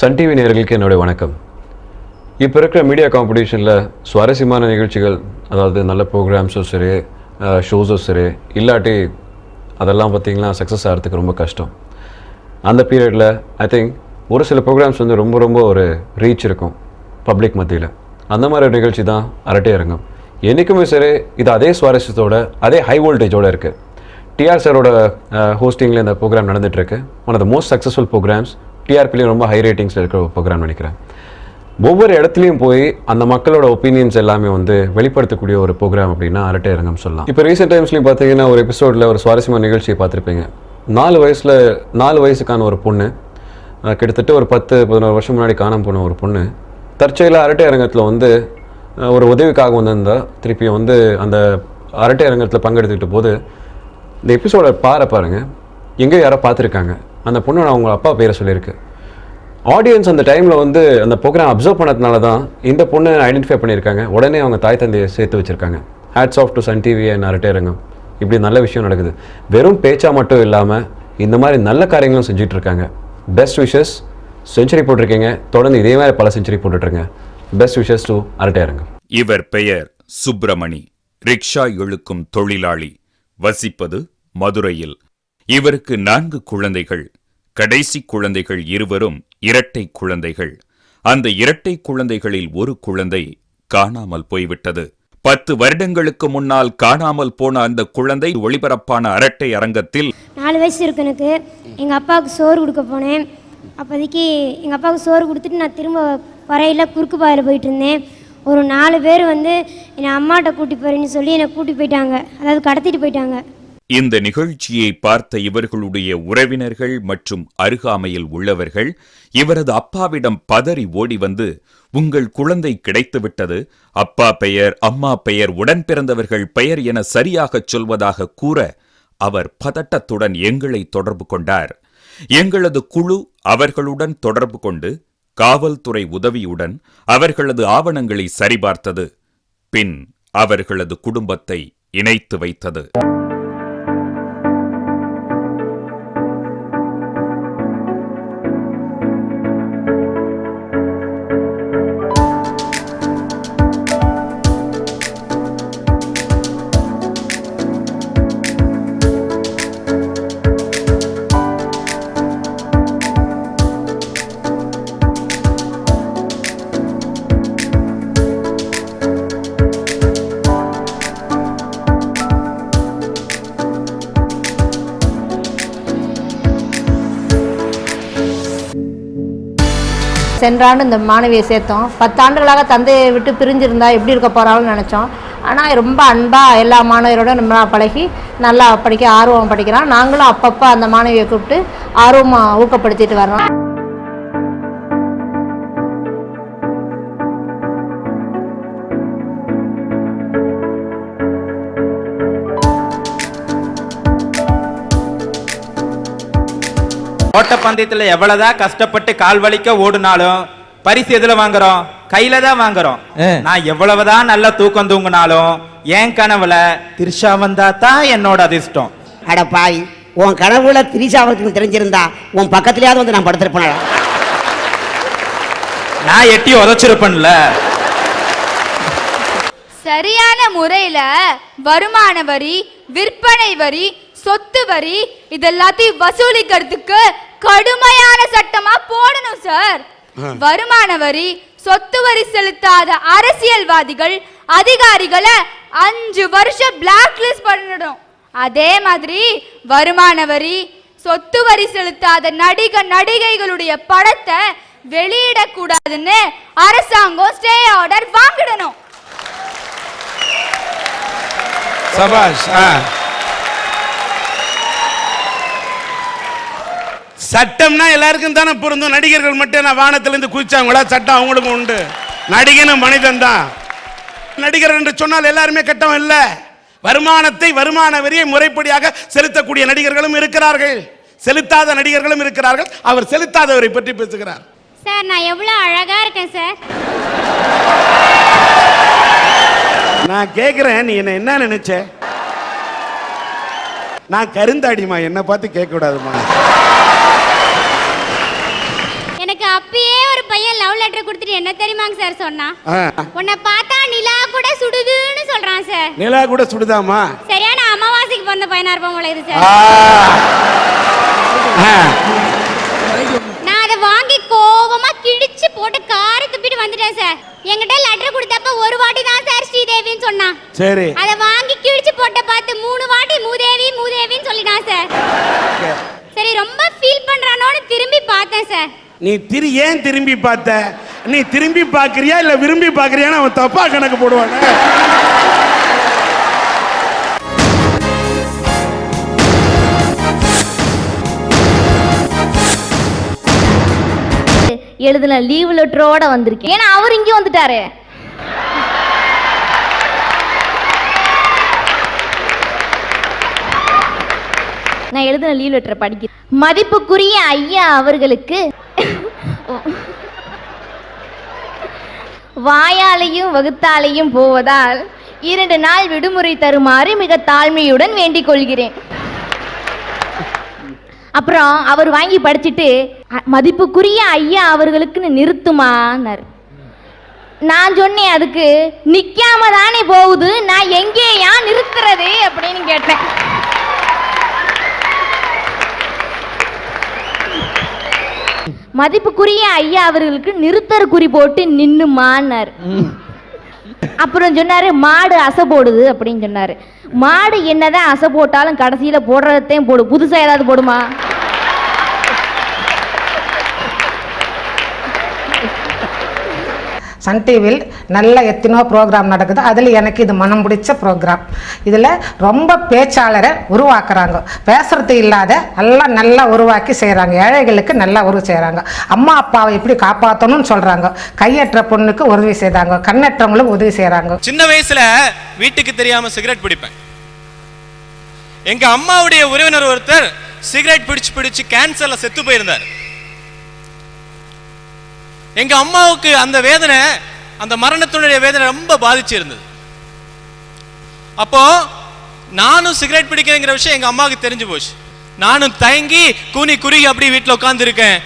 Sun TV நேயர்களுக்கு என்னுடைய வணக்கம். இப்போ இருக்கிற மீடியா காம்படிஷனில் சுவாரஸ்யமான நிகழ்ச்சிகள், அதாவது நல்ல ப்ரோக்ராம்ஸும் சரி, ஷோஸும் சரி இல்லாட்டி அதெல்லாம் பார்த்திங்கன்னா சக்ஸஸ் ஆகிறதுக்கு ரொம்ப கஷ்டம். அந்த பீரியடில் ஐ திங்க் ஒரு சில ப்ரோக்ராம்ஸ் வந்து ரொம்ப ஒரு ரீச் இருக்கும் பப்ளிக் மத்தியில். அந்த மாதிரி ஒரு நிகழ்ச்சி தான் அரட்டை அரங்கம். என்றைக்குமே சரி இது அதே சுவாரஸ்யத்தோட அதே ஹை வோல்டேஜோடு இருக்குது. டிஆர் சாரோட ஹோஸ்டிங்கில் இந்த ப்ரோக்ராம் நடந்துகிட்ருக்கு. One of the most successful programmes. டிஆர்பிலையும் ரொம்ப ஹை ரேட்டிங்ஸில் இருக்கிற ஒரு ப்ரோக்ராம் நினைக்கிறேன். ஒவ்வொரு இடத்துலையும் போய் அந்த மக்களோட ஒப்பீனியன்ஸ் எல்லாமே வந்து வெளிப்படுத்தக்கூடிய ஒரு ப்ரோக்ராம் அப்படின்னா அரட்டை அரங்கம் சொல்லலாம். இப்போ ரீசெண்ட் டைம்ஸ்லையும் பார்த்தீங்கன்னா ஒரு எபிசோடில் ஒரு சுவாரஸ்யமான நிகழ்ச்சியை பார்த்துருப்பீங்க. 4 வயசுக்கான ஒரு பொண்ணு, கிட்டத்தட்ட ஒரு 10-11 வருஷம் முன்னாடி காணாமல் போன ஒரு பொண்ணு, தற்செயலாக அரட்டை அரங்கத்தில் வந்து ஒரு உதவிக்காக வந்திருந்தா. திருப்பியும் வந்து அந்த அரட்டை அரங்கத்தில் பங்கெடுத்துக்கிட்ட போது இந்த எபிசோடை பாருங்கள், எங்கேயோ யாரோ பார்த்துருக்காங்க. அந்த பொண்ணு அவங்க அப்பா பேரை சொல்லியிருக்கு. ஆடியன்ஸ் அந்த டைமில் வந்து அந்த ப்ரோக்ராம் அப்சர்வ் பண்ணதுனால தான் இந்த பொண்ணை ஐடென்டிஃபை பண்ணியிருக்காங்க. உடனே அவங்க தாய் தந்தையை சேர்த்து வச்சுருக்காங்க. Hats off to Sun TV and Arattai Arangam. இப்படி நல்ல விஷயம் நடக்குது. வெறும் பேச்சா மட்டும் இல்லாமல் இந்த மாதிரி நல்ல காரியங்களும் செஞ்சிட்ருக்காங்க. Best wishes. செஞ்சுரி போட்டிருக்கீங்க, தொடர்ந்து இதே மாதிரி பல செஞ்சுரி போட்டுட்ருங்க. பெஸ்ட் விஷஸ் டு அரட்டை அரங்கம். இவர் பெயர் சுப்பிரமணி. ரிக்ஷா இழுக்கும் தொழிலாளி. வசிப்பது மதுரையில். இவருக்கு 4 குழந்தைகள். கடைசி குழந்தைகள் இருவரும் இரட்டை குழந்தைகள். அந்த இரட்டை குழந்தைகளில் ஒரு குழந்தை காணாமல் போய்விட்டது. 10 வருடங்களுக்கு முன்னால் காணாமல் போன அந்த குழந்தை ஒளிபரப்பான அரட்டை அரங்கத்தில் 4 வயசு இருக்கு எனக்கு. எங்கள் அப்பாவுக்கு சோறு கொடுக்க போனேன். அப்போதைக்கு எங்கள் அப்பாவுக்கு சோறு கொடுத்துட்டு நான் திரும்ப வரையில் குறுக்கு பாதையில் போயிட்டு இருந்தேன். ஒரு 4 பேர் வந்து என்னை அம்மாட்ட கூட்டி போகிறேன்னு சொல்லி என்னை கூட்டி போயிட்டாங்க, அதாவது கடத்திட்டு போயிட்டாங்க. இந்த நிகழ்ச்சியை பார்த்த இவர்களுடைய உறவினர்கள் மற்றும் அருகாமையில் உள்ளவர்கள் இவரது அப்பாவிடம் பதறி ஓடி வந்து, உங்கள் குழந்தை கிடைத்துவிட்டது, அப்பா பெயர், அம்மா பெயர், உடன் பிறந்தவர்கள் பெயர் என சரியாகச் சொல்வதாக கூற அவர் பதட்டத்துடன் எங்களை தொடர்பு கொண்டார். எங்களது குழு அவர்களுடன் தொடர்பு கொண்டு காவல்துறை உதவியுடன் அவர்களது ஆவணங்களை சரிபார்த்தது. பின் அவர்களது குடும்பத்தை இணைத்து வைத்தது. சென்ற ஆண்டு இந்த மாணவியை சேர்த்தோம். 10 ஆண்டுகளாக தந்தையை விட்டு பிரிஞ்சிருந்தா எப்படி இருக்க போகிறாள்னு நினச்சோம். ஆனால் ரொம்ப அன்பாக எல்லா மாணவரோட நம்ம பழகி நல்லா படிக்க ஆர்வம் படிக்கிறான். நாங்களும் அப்பப்போ அந்த மாணவியை கூப்பிட்டு ஆர்வமாக ஊக்கப்படுத்திட்டு வரோம். ஓட்டப்பந்தயத்துல எவ்வளவுதான் கஷ்டப்பட்டு கால் வலிக்க ஓடுனாலும் பரிசு எதுல வாங்குறோம்? கையில தான் வாங்குறோம். நான் எவ்வளவுதான் நல்ல தூக்கம் தூங்கினாலும் என் கனவுல திரிஷா வந்தா தான் என்னோட அதிர்ஷ்டம். அட பாய், உன் கனவுல திரிஷா அவருக்கு தெரிஞ்சிருந்தா உன் பக்கத்துலயாவது வந்து நான் படுத்திருப்பேன். நான் எட்டி உதச்சிருப்பேன்ல. சரியான முறையில வருமான வரி, விற்பனை வரி, சொத்து வரி இதெல்லாத்தையும் வசூலிக்கிறதுக்கு கடுமையான சட்டமா போடணும் சார். வருமான வரி, சொத்து வரி செலுத்தாத அரசியல்வாதிகள், அதிகாரிகளை 5 வருஷம் பிளாக் லிஸ்ட் பண்ணணும். அதே மாதிரி வருமான வரி, சொத்து வரி செலுத்தாத நடிகைகளுடைய படத்தை வெளியிடக்கூடாதுன்னு அரசாங்கம் ஸ்டே ஆர்டர் வாங்கிடணும். சபாஷ். சட்டம்னா எல்லாருக்கும் தானே பொருந்தும். நடிகர்கள் மட்டும் நான் வானத்திலிருந்து குதிச்சாங்களா? சட்டம் அவங்களுக்கும் உண்டு. நடிகனும் மனிதன் தான். நடிகர் என்று சொன்னால் எல்லாருமே கெட்டவன் இல்ல. வருமான வரியை முறைப்படியாக செலுத்தக்கூடிய நடிகர்களும் இருக்கிறார்கள், செலுத்தாத நடிகர்களும் இருக்கிறார்கள். அவர் செலுத்தாதவரை பற்றி பேசுகிறார். சார், நான் எவ்வளோ அழகா இருக்கேன் சார். நான் கேட்கிறேன், நீ என்ன நினைச்ச? நான் கருந்தாடிமா, என்ன பார்த்து கேட்க கூடாதுமா. எனக்கு அப்பயே பையன் லவ் லெட்டர் கொடுத்துட்டு என்ன தெரியுமாங்க சார் சொன்னா? ஆ. உன்னை பார்த்தா நிலா கூட சுடுதுன்னு சொல்றான் சார். நிலா கூட சுடுதாமா? சரியான அமாவாசைக்கு பிறந்த பையனா இருப்பான் போல இது ஆ. சார். ஆ. நான் அதை வாங்கி கோவமா கிழிச்சு போட்டு காரை துப்பிட்டு வந்துட்டேன் சார். என்கிட்ட லெட்டர் கொடுத்தப்ப ஒரு வாட்டி தான் சார் ஸ்ரீதேவின்னு சொன்னான். சரி. அதை வாங்கி கிழிச்சு போட்ட பார்த்து 3 வாட்டி மூதேவி மூதேவின்னு சொல்லிட்டான் சார். சரி ரொம்ப ஃபீல் பண்றானோன்னு திரும்பி பார்த்தேன் சார். நீ ஏன் திரும்பி பார்த்த? நீ திரும்பி பார்க்கறியா இல்ல விரும்பி பார்க்கறியான்னு அவன் தப்பா கணக்கு போடுவானே. எழுதுன லீவ் லெட்டரோட வந்திருக்கேன். ஏன்னா அவர் இங்கே வந்துட்டாரு. நான் எழுதின லீவ் லெட்டரை படிக்கிறேன். மதிப்புக்குரிய ஐயா அவர்களுக்கு வாயாலையும் வகுத்தாலையும் போவதால் 2 நாள் விடுமுறை தருமாறு மிக தாழ்மையுடன் வேண்டிக் கொள்கிறேன். அப்புறம் அவர் வாங்கி படிச்சுட்டு மதிப்புக்குரிய ஐயா அவர்களுக்குன்னு நிறுத்துமான்னாரு. நான் சொன்னேன், அதுக்கு நிக்காம தானே போகுது, நான் எங்கேயா நிறுத்துறது அப்படின்னு கேட்டேன். மதிப்புக்குரிய ஐயா அவர்களுக்கு நிறுத்தற குறி போட்டு நின்னுமான்னாரு. அப்புறம் சொன்னாரு மாடு அசை போடுது அப்படின்னு சொன்னாரு. மாடு என்னதான் அசை போட்டாலும் கடைசியில போடுறதையும் போடு, புதுசா ஏதாவது போடுமா? சன் டிவியில் நல்ல எத்தனையோ ப்ரோக்ராம் நடக்குது. அதில் எனக்கு இது மனம் பிடிச்ச ப்ரோக்ராம். இதில் ரொம்ப பேச்சாளரை உருவாக்குறாங்க. பேசுறது இல்லாத எல்லாம் நல்லா உருவாக்கி செய்கிறாங்க. ஏழைகளுக்கு நல்லா உருவ செய்கிறாங்க. அம்மா அப்பாவை எப்படி காப்பாற்றணும்னு சொல்கிறாங்க. கையற்ற பொண்ணுக்கு உதவி செய்கிறாங்க, கண்ணற்றவங்களுக்கு உதவி செய்கிறாங்க. சின்ன வயசுல வீட்டுக்கு தெரியாம சிகரெட் பிடிப்பேன். எங்க அம்மாவுடைய உறவினர் ஒருத்தர் சிகரெட் பிடிச்சு கேன்சர்ல செத்து போயிருந்தார். எங்க அம்மாவுக்கு அந்த வேதனை, அந்த மரணத்தினுடைய வேதனை ரொம்ப பாதிச்சு இருந்தது. அப்போ நானும் சிகரெட் பிடிக்கிறேங்கிற விஷயம் எங்க அம்மாவுக்கு தெரிஞ்சு போச்சு. நானும் தயங்கி கூனி குறுகி அப்படி வீட்டில் உட்கார்ந்து இருக்கேன்.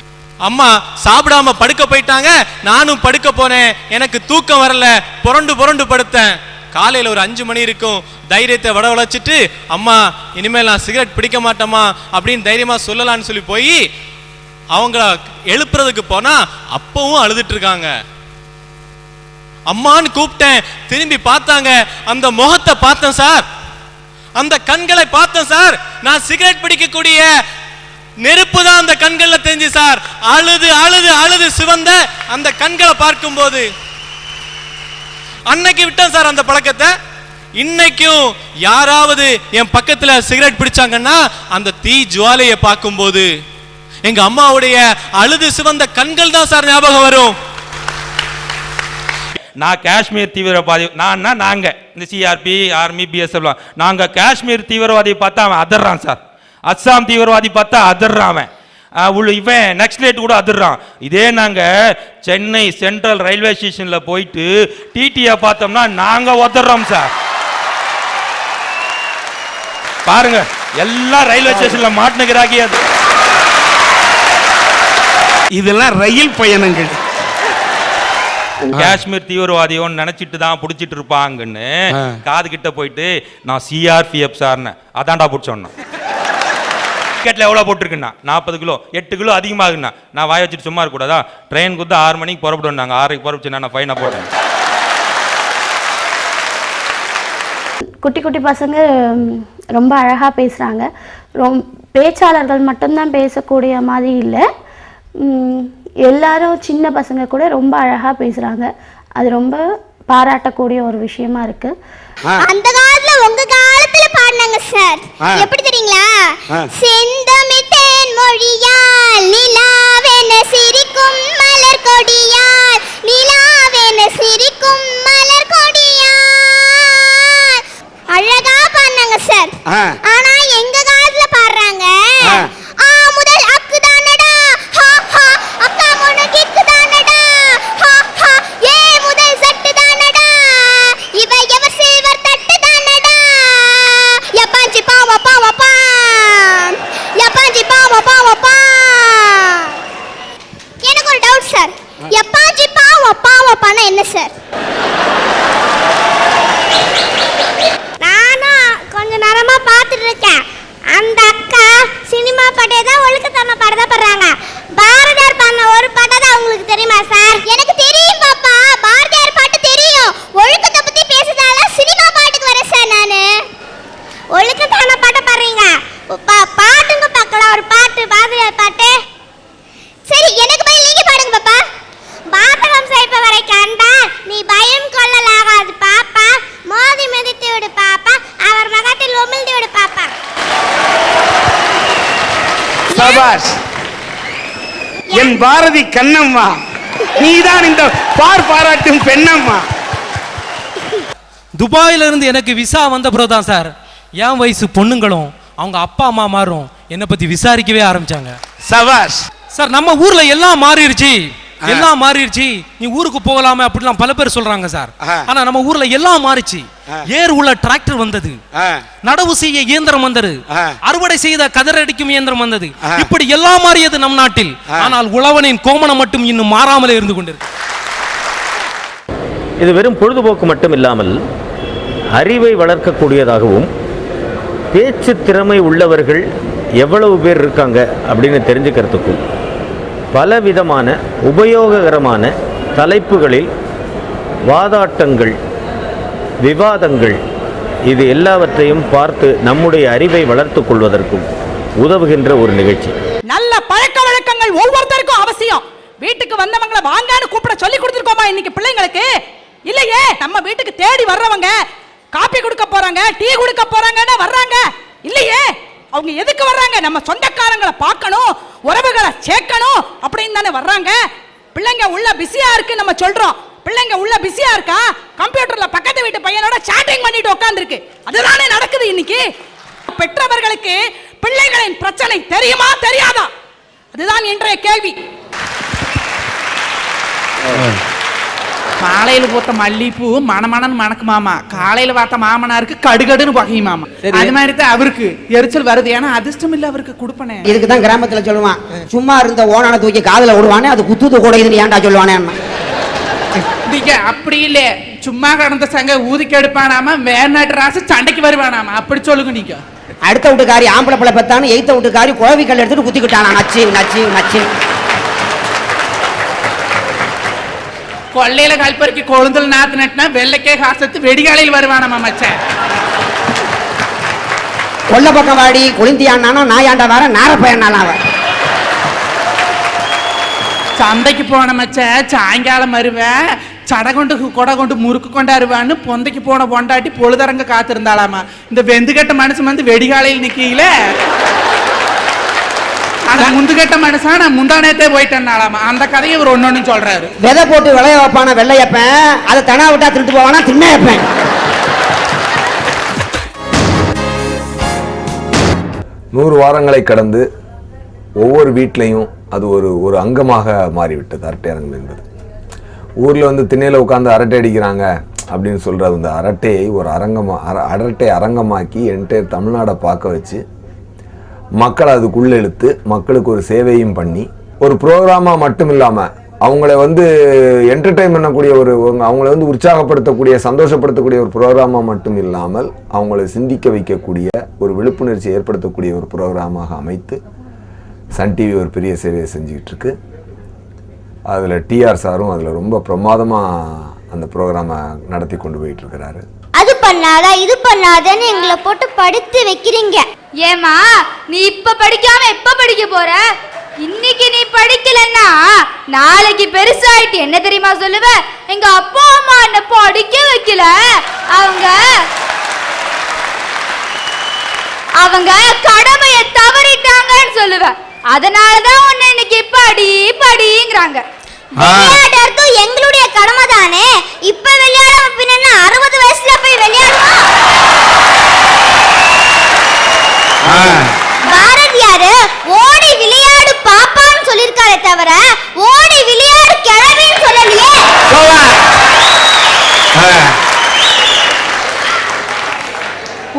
அம்மா சாப்பிடாம படுக்க போயிட்டாங்க. நானும் படுக்க போனேன். எனக்கு தூக்கம் வரல. புரண்டு படுத்தேன். காலையில் ஒரு 5 மணி இருக்கும். தைரியத்தை வளச்சிட்டு, அம்மா இனிமேல் நான் சிகரெட் பிடிக்க மாட்டேம்மா அப்படின்னு தைரியமா சொல்லலான்னு சொல்லி போய் அவங்கள எழுப்புறதுக்கு போனா அப்பவும் அழுதுட்டு இருக்காங்க. அம்மான்னு கூப்பிட்டேன். திரும்பி பார்த்தாங்க. அந்த முகத்தை பார்த்தேன் சார், அந்த கண்களை பார்த்தேன் சார். நான் சிகரெட் பிடிக்கக்கூடிய நெருப்பு தான் அந்த கண்கள்ல தெரிஞ்சு சார். அழுது அழுது அழுது சிவந்த அந்த கண்களை பார்க்கும்போது அன்னைக்கு விட்டேன் சார் அந்த பழக்கத்தை. இன்னைக்கும் யாராவது என் பக்கத்துல சிகரெட் பிடிச்சாங்கன்னா அந்த தீ ஜுவாலையை பார்க்கும்போது எங்க அம்மாவுடைய அழுது சிவந்த கண்கள் தான் சார் ஞாபகம் வரும். நான் காஷ்மீர் தீவிரவாதி, நாங்க இந்த சிஆர்பி ஆர்மி பிஎஸ்எஃப் நாங்க காஷ்மீர் தீவிரவாதியை பார்த்தா அவன் அதிர்றான் சார். அஸ்ஸாம் தீவிரவாதி பார்த்தா அதிர்றான் அவன். இவன் நக்ஸலைட் கூட அதிர்றான். இதே நாங்க சென்னை சென்ட்ரல் ரயில்வே ஸ்டேஷன்ல போயிட்டு டிடியை பார்த்தோம்னா நாங்க உதறோம் சார். பாருங்க, எல்லாம் ரயில்வே ஸ்டேஷன்ல மாட்டினுக்கிறாக்கி. அது இதெல்லாம் ரயில் பயணங்கள். காஷ்மீர் தீவிரவாதியோன்னு நினைச்சிட்டு தான் பிடிச்சிட்டு இருப்பாங்கன்னு காது கிட்ட போயிட்டு நான் சிஆர்பிஎஃப் சார்னு அதான்டா பிடிச்சோன்னா. டிக்கெட்ல எவ்வளோ போட்டிருக்குண்ணா? 40 கிலோ, 8 கிலோ அதிகமாகுண்ணா. நான் வாய வச்சுட்டு சும்மா இருக்கக்கூடாதா? ட்ரெயின் கொடுத்து 6 மணிக்கு புறப்படுவாங்க. 6க்கு புறப்படுச்சு நான் ஃபைனாக போட்டேன். குட்டி குட்டி பசங்க ரொம்ப அழகாக பேசுகிறாங்க. பேச்சாளர்கள் மட்டும்தான் பேசக்கூடிய மாதிரி இல்லை, எல்லாரும் சின்ன பசங்க கூட ரொம்ப அழகாக பேசுகிறாங்க. அது ரொம்ப பாராட்டக்கூடிய ஒரு விஷயமா இருக்கு. அந்த காலத்துல உங்க காலத்துல பாடுனாங்க சார். எப்படி தெரியுங்களா? செந்தமிழ் தேன் மொழியால் நிலாவென சிரிக்கும் மலர் கொடியால், நிலாவென சிரிக்கும் மலர் கொடியால் அழகா பாடுனாங்க சார். ஆனா எங்க காலத்துல பாடுறாங்க ஆ முதல் அக்கு தானடா, ஹா ஹா அக்கா மொன கிக்கு தானடா, ஹா ஹா ஏ முதல் சட்டு தானடா, இவ எவர் சில்வர் தட்டு தானடா, யப்பாஞ்சி பாவா பாவா பா, யப்பாஞ்சி பாவா பாவா பா. எனக்கு ஒரு டவுட் சார். என் பாரதி கண்ணம்மா, நீதான் இந்த பாராட்டும் பெண்ணம்மா. துபாயில இருந்து எனக்கு விசா வந்த பிறகுதான் சார் என் வயசு பொண்ணுங்களும் அவங்க அப்பா அம்மா மாறும் என்னை பத்தி விசாரிக்கவே ஆரம்பிச்சாங்க. சபாஷ் சார். நம்ம ஊர்ல எல்லாம் மாறிடுச்சு, எல்லாம் மாறிடுச்சு, நீ ஊருக்கு போகலாமே அப்படிலாம் பல பேர் சொல்றாங்க சார். ஆனா நம்ம ஊர்ல எல்லாம் மாறிச்சு. ஏர் உள்ள டிராக்டர் வந்தது, நடவு செய்ய இயந்திரம் வந்தது, அறுவடை செய்த கதிரடிக்கும் இயந்திரம் வந்தது. இப்படி எல்லாம் மாறியது நம் நாட்டில். ஆனால் உழவனின் கோமணம் மட்டும் இன்னும் மாறாமலே இருந்து கொண்டிருக்கு. இது வெறும் பொழுதுபோக்கு மட்டும் இல்லாமல் அறிவை வளர்க்கக்கூடியதாகவும், பேச்சு திறமை உள்ளவர்கள் எவ்வளவு பேர் இருக்காங்க அப்படின்னு தெரிஞ்சுக்கிறதுக்கும், பலவிதமான உபயோககரமான தலைப்புகளில் வாதாட்டங்கள், விவாதங்கள், இது எல்லாவற்றையும் பார்த்து நம்முடைய அறிவை வளர்த்துக் கொள்வதற்கும் உதவுகின்ற ஒரு நிகழ்ச்சி. நல்ல பழக்க வழக்கங்கள் ஒவ்வொருத்தருக்கும் அவசியம். வீட்டுக்கு வந்தவங்களை வாங்கன்னு கூப்பிட சொல்லி கொடுத்துருக்கோமா இன்னைக்கு பிள்ளைங்களுக்கு? இல்லையே. நம்ம வீட்டுக்கு தேடி வர்றவங்க காப்பி கொடுக்க போறாங்க, டீ கொடுக்க போறாங்கன்னு வர்றாங்க. இல்லையே. அவங்க எதுக்கு வர்றாங்க? நம்ம சொந்தக்காரங்களை பார்க்கணும், உறவுகளை சேர்க்கணும் அப்படின்னு தானே வர்றாங்க. பிள்ளைங்க உள்ள பிஸியா இருக்கு நம்ம சொல்றோம். பிள்ளைங்க உள்ள பிஸியா இருக்கா? கம்ப்யூட்டர்ல பக்கத்து வீட்டு பையனோட சாட்டிங் பண்ணிட்டு உட்கார்ந்துருக்கு. அதுதானே நடக்குது இன்னைக்கு. பெற்றவர்களுக்கு பிள்ளைகளின் பிரச்சனை தெரியுமா தெரியாதா? அதுதான் இன்றைய கேள்வி. காலையில போத்த மல்லிப்பூ மணமணன்னு மணக்கு மாமா, காலையில பார்த்த மாமனாருக்கு கடுகடுன்னு பகையும் மாமா. அது மாதிரி தான் அவருக்கு எரிச்சல் வருது. ஏன்னா அதிர்ஷ்டம் இல்ல அவருக்கு கொடுப்பனே. இதுக்கு தான் கிராமத்துல சொல்லுவான், சும்மா இருந்த ஓனான தூக்கி காதுல விடுவானே, அது குத்துது கூட இதுன்னு ஏன்டா சொல்லுவானே. அப்படி இல்ல, சும்மா கடந்த சங்க ஊதிக்கு எடுப்பானாம வேர்நாட்டு ராசு சண்டைக்கு வருவானாமா, அப்படி சொல்லுங்க நீங்க. அடுத்த வீட்டுக்காரி ஆம்பளை பிள்ளை பத்தானு எய்த்த வீட்டுக்காரி குழவி கல் எடுத்துட்டு குத்திக்கிட்டானா நச்சு நச்சு நச்சு. கொள்ளையில கல்பறிக்கு கொழுந்தல் நாத்து நட்டினா வெள்ளைக்கே காசத்து வெடிகாலையில் வருவானாமா மச்சான். கொல்ல பக்கம் வாடி குளிந்தியானா நாயாண்டா வர நாரப்பயனால அவ சந்தைக்கு போன மச்சான். சாயங்காலம் வருவேன், சடை கொண்டு கொடை கொண்டு முறுக்கு கொண்டாருவான்னு பொந்தைக்கு போன பொண்டாட்டி பொழுதரங்க காத்திருந்தாளாமா. இந்த வெந்துகட்ட மனுஷன் வந்து வெடிகாலையில் நிக்கல. முந்துகட்ட மனுஷன் நான் முந்தானத்தே போயிட்டேன்னாலாமா. அந்த கதையை இவர் ஒன்னொன்னு சொல்றாரு. விதை போட்டு விளைய வைப்பான வெள்ளையப்பேன், அதை தனா விட்டா திருட்டு போவானா திண்ணையப்பேன். நூறு வாரங்களை கடந்து ஒவ்வொரு வீட்லையும் அது ஒரு அங்கமாக மாறிவிட்டது அரட்டை அரங்கம் என்பது. ஊரில் வந்து திண்ணையில் உட்காந்து அரட்டை அடிக்கிறாங்க அப்படின்னு சொல்கிறது, அந்த அரட்டையை ஒரு அரட்டை அரங்கமாக்கி என்டையர் தமிழ்நாடை பார்க்க வச்சு மக்களை அதுக்குள்ளே இழுத்து மக்களுக்கு ஒரு சேவையும் பண்ணி ஒரு ப்ரோக்ராமாக மட்டும் இல்லாமல் அவங்கள வந்து என்டர்டெயின் பண்ணக்கூடிய அவங்கள வந்து உற்சாகப்படுத்தக்கூடிய சந்தோஷப்படுத்தக்கூடிய ஒரு ப்ரோக்ராமாக மட்டும் இல்லாமல் அவங்கள சிந்திக்க வைக்கக்கூடிய ஒரு விழிப்புணர்ச்சி ஏற்படுத்தக்கூடிய ஒரு ப்ரோக்ராமாக அமைத்து சன் டிவி ஒரு பெரிய சேவையை செஞ்சுக்கிட்டு இருக்கு. அதில் டிஆர் சாரும் அதில் ரொம்ப பிரமாதமாக அந்த ப்ரோக்ராமை நடத்தி கொண்டு போயிட்டு இருக்கிறாரு. அது பண்ணாதா இது பண்ணாதன்னு எங்களை போட்டு படுத்து வைக்கிறீங்க. ஏமா நீ இப்ப படிக்காம எப்ப படிக்க போற? இன்னைக்கு நீ படிக்கலன்னா நாளைக்கு பெருசாயிட்டு என்ன தெரியுமா சொல்லுவ? எங்க அப்பா அம்மா என்ன படிக்க வைக்கல, அவங்க கடமையை தவறிட்டாங்கன்னு சொல்லுவ. அதனாலதான் உன்னை இன்னைக்கு படிங்கிறாங்க. விளையாடுறது எங்களுடைய கடமை தானே. இப்ப விளையாடாம பின்ன 60 வயசுல போய் விளையாடுவோம். பாரதியாரு ஓடி விளையாடு பாப்பான்னு சொல்லிருக்காரே தவிர ஓடி விளையாடு கிழவின்னு சொல்லலையே.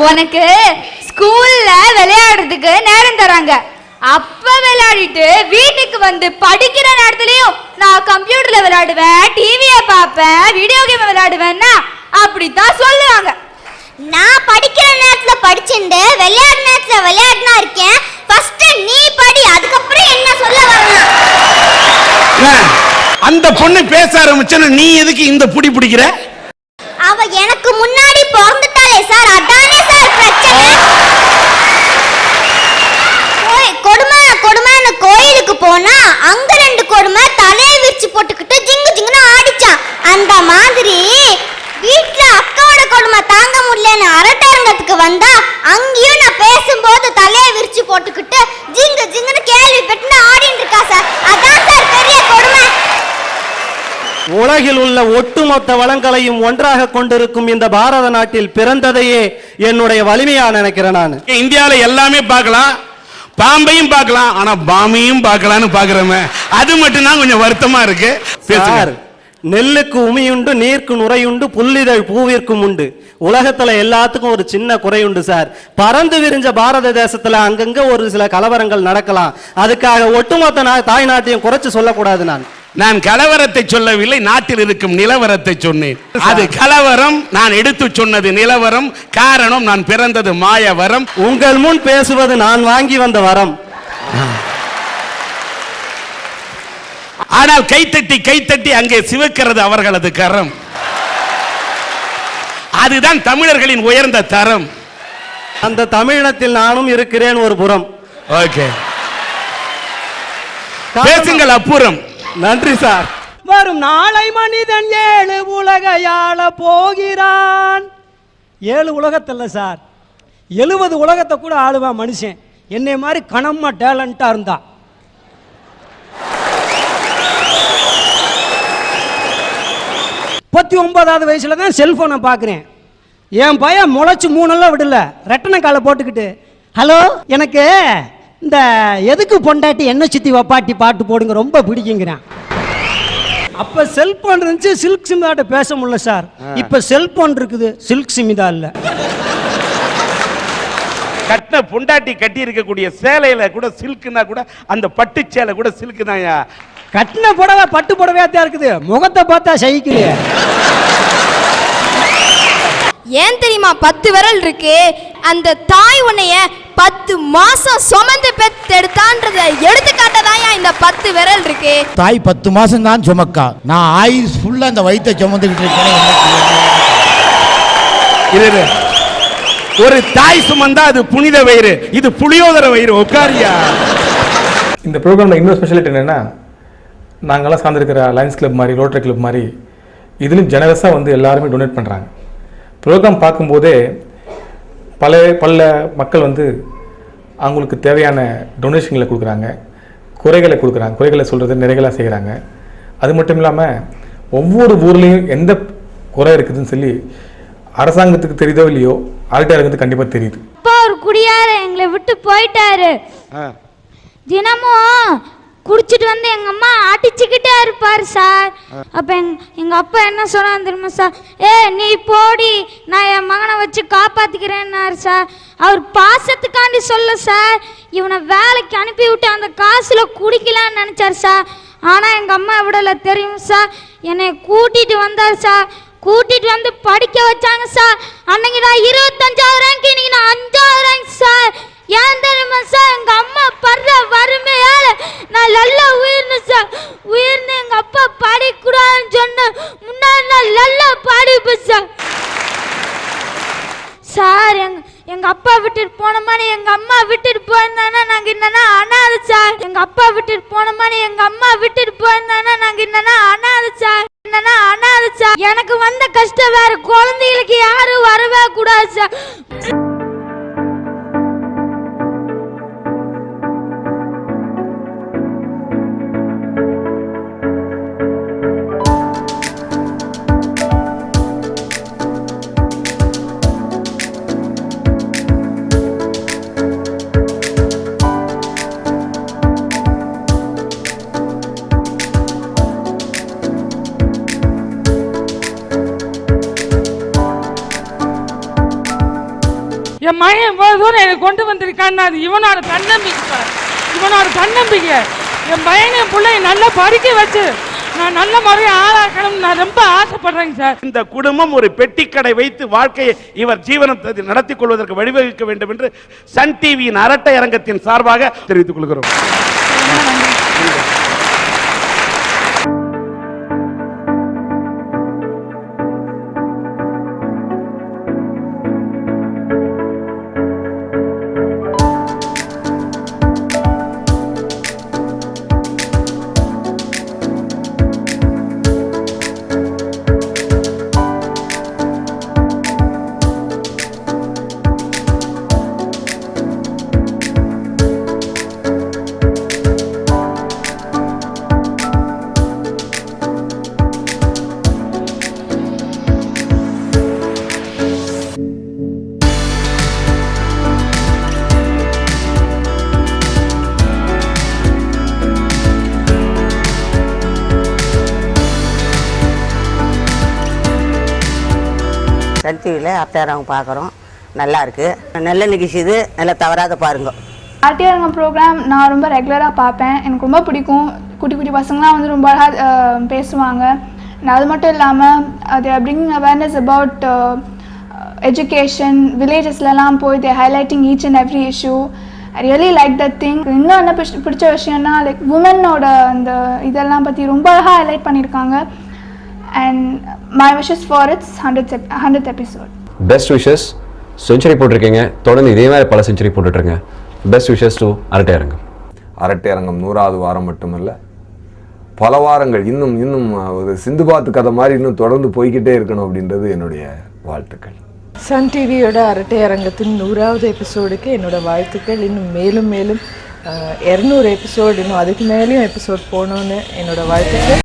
உனக்கு ஸ்கூல்ல விளையாடுறதுக்கு நேரம் தராங்க, அப்ப விளையாடிட்டு வீட்டுக்கு வந்து படிக்கிற நேரத்துலயும் நான் கம்ப்யூட்டர்ல விளையாடுவேன், டிவியை பார்ப்பேன், வீடியோ கேம் விளையாடுவேன்னா அப்படித்தான் சொல்லுவாங்க. நான் படிக்கிற நேரத்துல படிச்சுண்டு விளையாடு நேரத்துல விளையாடுனா இருக்கேன். ஃபர்ஸ்ட் நீ படி, அதுக்கப்புறம் என்ன சொல்ல வரணும். அந்த பொண்ணு பேச ஆரம்பிச்சன நீ எதுக்கு இந்த புடி பிடிக்கிற? அவ எனக்கு முன்னாடி பிறந்துட்டாளே சார், அதானே சார் பிரச்சனை. கொடுமைன்னு கோயிலுக்கு போனா அங்க 2 கொடுமை தலையை விரிச்சு போட்டுக்கிட்டு ஜிங்கு ஜிங்குன்னு ஆடிச்சான். அந்த மாதிரி வீட்டுல அக்காவோட கொடுமை தாங்க முடியல நான் அரட்டரங்கத்துக்கு வந்தா அங்கேயும் நான் பேசும்போது தலையை விரிச்சு போட்டுக்கிட்டு ஜிங்கு ஜிங்குன்னு கேள்வி பெட்டு ஆடிட்டு இருக்கா சார். அதான் சார் பெரிய கொடுமை. உலகில் உள்ள ஒட்டுமொத்த வளங்களையும் ஒன்றாக கொண்டிருக்கும் இந்த பாரத நாட்டில் பிறந்ததையே என்னுடைய வலிமையா நினைக்கிறேன். நான் இந்தியாவில் எல்லாமே பார்க்கலாம், பாம்பையும் பார்க்கலாம், ஆனா பாமையும் பார்க்கலான்னு பாக்குறோமே, அது மட்டும் தான் கொஞ்சம் வருத்தமா இருக்கு. சார், நெல்லுக்கு உமியுண்டு, நீர்க்கு நுரையுண்டு, புல்லிதழ் பூவிற்கும் உண்டு. உலகத்துல எல்லாத்துக்கும் ஒரு சின்ன குறையுண்டு சார். பறந்து விரிஞ்ச பாரத தேசத்துல அங்கங்க ஒரு சில கலவரங்கள் நடக்கலாம். அதுக்காக ஒட்டுமொத்த தாய் நாட்டையும் குறைச்சு சொல்லக்கூடாது. நான் கலவரத்தை சொல்லவில்லை, நாட்டில் இருக்கும் நிலவரத்தை சொன்னேன். அது கலவரம், நான் எடுத்து சொன்னது நிலவரம். காரணம், நான் பிறந்தது மாயவரம். உங்கள் முன் பேசுவது நான் வாங்கி வந்த வரம். ஆனால் கைத்தட்டி கைத்தட்டி அங்கே சிவக்கிறது அவர்களது கரம். அதுதான் தமிழர்களின் உயர்ந்த தரம். அந்த தமிழினத்தில் நானும் இருக்கிறேன் ஒரு புறம். ஓகே, பேசுங்கள் அப்புறம். நன்றி சார். வரும் நாளை மனிதன் 7 உலகையாள போகிறான். 7 உலகத்தில் சார் 70 உலகத்தை கூட ஆளுவான் மனுஷன். என்னை மாதிரி கணமா டேலண்டா இருந்தா. முப்பத்தி 9வது வயசுல தான் செல்போனை பார்க்குறேன். என் பையன் முளைச்சு 3 விடல, ரெட்டனை காலை போட்டுக்கிட்டு, ஹலோ எனக்கு இந்த எதுக்கு பொண்டாட்டி என்ன சுத்தி வப்பாட்டி பாட்டு போடுங்க ரொம்ப பிடிக்குங்கிறான். அப்ப செல்போன் இருந்துச்சு, சில்க் சிமிதாட்ட பேச முடியல சார். இப்ப செல்போன் இருக்குது, சில்க் சிமிதா இல்ல. கட்டின பொண்டாட்டி கட்டி இருக்கக்கூடிய சேலையில கூட சில்க்குனா கூட அந்த பட்டு சேலை கூட சில்க்கு தான். கட்டின புடவை பட்டு புடவையா தான் இருக்குது, முகத்தை பார்த்தா சகிக்கலையே. ஏன் தெரியுமா 10 விரல் இருக்கு? அந்த தாய் உன்னைய 10 மாசம் சுமந்து பெத்தெடுத்தான்றத எடுத்துக்காட்டதாயா இந்த 10 விரல் இருக்கு. தாய் 10 மாசம் தான் சுமக்கா, நான் ஆயுஸ் ஃபுல்லா அந்த வயித்தை சுமந்துக்கிட்டு இருக்கேன். ஒரு தாய் சுமந்தா அது புனித வயிறு, இது புளியோதர வயிறு. உட்காரியா. இந்த ப்ரோக்ராமில் இன்னொரு ஸ்பெஷாலிட்டி என்னென்னா, நாங்கள்லாம் சார்ந்திருக்கிற லயன்ஸ் கிளப் மாதிரி, ரோட்டரி கிளப் மாதிரி இதுலேயும் ஜெனரஸாக வந்து எல்லாருமே டொனேட் பண்ணுறாங்க. ப்ரோக்ராம் பார்க்கும்போதே பல மக்கள் வந்து அவங்களுக்கு தேவையான டொனேஷன்களை கொடுக்குறாங்க, குறைகளை கொடுக்குறாங்க, குறைகளை சொல்கிறது நிறைகளாக செய்கிறாங்க. அது மட்டும் இல்லாமல் ஒவ்வொரு ஊர்லேயும் எந்த குறை இருக்குதுன்னு சொல்லி அரசாங்கத்துக்கு தெரியுதோ இல்லையோ, அரசாங்கத்துக்கு கண்டிப்பாக தெரியுது. அப்பா ஒரு குடியார எங்களை விட்டு போயிட்டாரு. தினமும் குடிச்சிட்டு வந்து எங்க அம்மா அடிச்சுக்கிட்டே இருப்பாரு சார். அப்ப எங்க அப்பா என்ன சொன்னாரு தெரியுமா சார்? நீ போடி, நான் என் மகனை வச்சு காப்பாத்திக்கிறேன்னாரு சார். அவர் பாசத்துக்காண்டி சொல்ல சார். இவனை வேலைக்கு அனுப்பி விட்டு அந்த காசுல குடிக்கலான்னு நினைச்சாரு சார். ஆனா எங்க அம்மா விடல தெரியும் சார். என்னை கூட்டிட்டு வந்தார் சார். கூட்டிட்டு வந்து படிக்க வச்சாங்க சார். அன்னைக்கு நான் 25வது ரேங்க், இன்னைக்கு நான் 5வது ரேங்க் சார். ஏன் தெரியுமா சார்? எங்க அம்மா படுற வறுமையால நான் நல்லா உயிர்னு சார். உயிர்னு எங்க அப்பா படிக்கூடாதுன்னு சொன்ன முன்னாடி நான் நல்லா படிப்பேன் சார். சார் எங்க அப்பா விட்டுட்டு போன மாதிரி எங்க அம்மா விட்டுட்டு போயிருந்தானா நாங்க என்னன்னா அனாதை சார். எங்க அப்பா விட்டுட்டு போன மாதிரி எங்க அம்மா விட்டுட்டு போயிருந்தானா நாங்க என்னன்னா அனாதை சார். என்னன்னா அனாதை சார். எனக்கு வந்த கஷ்டம் வேற குழந்தைகளுக்கு யாரும் வரவே கூடாது சார். என் மகன் இவ்வளவு தூரம் எனக்கு கொண்டு வந்திருக்கான்னு அது இவனோட தன்னம்பிக்கை. இவனோட தன்னம்பிக்கை. என் பையனை என் பிள்ளைய நல்லா படிக்க வச்சு நான் நல்ல முறையை ஆளாக்கணும் நான் ரொம்ப ஆசைப்படுறேங்க சார். இந்த குடும்பம் ஒரு பெட்டிக்கடை வைத்து வாழ்க்கையை இவர் ஜீவனத்தை நடத்திக் கொள்வதற்கு வழிவகுக்க வேண்டும் என்று சன் டிவியின் அரட்டை அரங்கத்தின் சார்பாக தெரிவித்துக் கொள்கிறோம். சன் டிவியில் அரட்டையரங்கம் பார்க்குறோம், நல்லா இருக்கு. நல்ல நிகழ்ச்சி இது, நல்லா தவறாத பாருங்க. அரட்டையரங்கம் ப்ரோக்ராம் நான் ரொம்ப ரெகுலராக பார்ப்பேன், எனக்கு ரொம்ப பிடிக்கும். குட்டி குட்டி பசங்களாம் வந்து ரொம்ப அழகாக பேசுவாங்க. அது மட்டும் இல்லாமல் அது பிரிங்கிங் அவேர்னஸ் அபவுட் எஜுகேஷன், வில்லேஜஸ்லலாம் போய் they highlighting each and every issue. I really like that thing. இன்னும் என்ன பிடிச்ச விஷயம்னா லைக் உமனோட அந்த இதெல்லாம் பற்றி ரொம்ப அழகாக ஹைலைட் பண்ணியிருக்காங்க. And my wishes for its 100th episode. Best wishes. Century போட்டிருக்கீங்க, தொடர்ந்து இதே மாதிரி பல செஞ்சுரி போட்டுட்ருங்க. Best wishes to Arattaiyarangam. Arattaiyarangam 100வது வாரம் மட்டுமல்ல, பல வாரங்கள் இன்னும் இன்னும் ஒரு சிந்துபாத் கதை மாதிரி இன்னும் தொடர்ந்து போய்கிட்டே இருக்கணும் அப்படின்றது என்னுடைய வாழ்த்துக்கள். சன் டிவியோட அரட்டையரங்கத்தின் 100வது எபிசோடுக்கு என்னோட வாழ்த்துக்கள். இன்னும் மேலும் மேலும் 200 எபிசோடு, இன்னும் அதுக்கு மேலேயும் எபிசோட் போகணுன்னு என்னோட வாழ்த்துக்கள்.